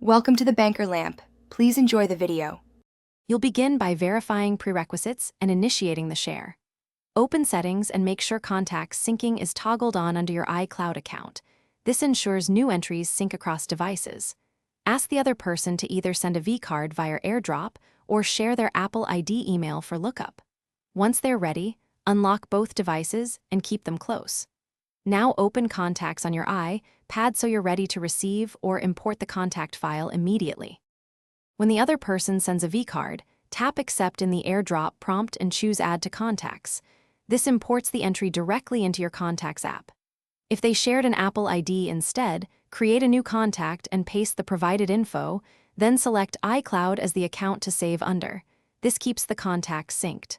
Welcome to the Banker Lamp. Please enjoy the video. You'll begin by verifying prerequisites and initiating the share. Open Settings and make sure Contacts Syncing is toggled on under your Icloud account. This ensures new entries sync across devices. Ask the other person to either send a vCard via AirDrop or share their Apple ID email for lookup. Once they're ready, unlock both devices and keep them close. Now open Contacts on your iPad so you're ready to receive or import the contact file immediately. When the other person sends a vCard, tap Accept in the AirDrop prompt and choose Add to Contacts. This imports the entry directly into your Contacts app. If they shared an Apple ID instead, create a new contact and paste the provided info, then select iCloud as the account to save under. This keeps the contacts synced.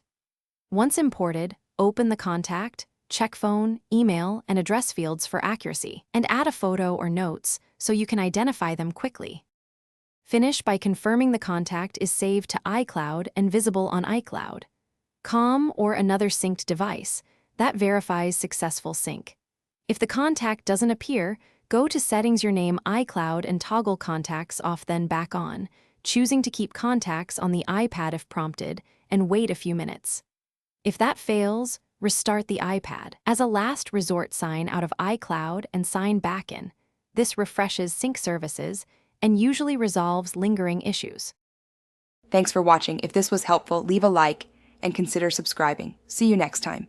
Once imported, open the contact, check phone, email, and address fields for accuracy, and add a photo or notes so you can identify them quickly. Finish by confirming the contact is saved to iCloud and visible on iCloud.com or another synced device. That verifies successful sync. If the contact doesn't appear, go to Settings, your name iCloud, and toggle Contacts off then back on, choosing to keep contacts on the iPad if prompted, and wait a few minutes. If that fails, restart the iPad as a last resort, sign out of iCloud and sign back in. This refreshes sync services and usually resolves lingering issues. Thanks for watching. If this was helpful, leave a like and consider subscribing. See you next time.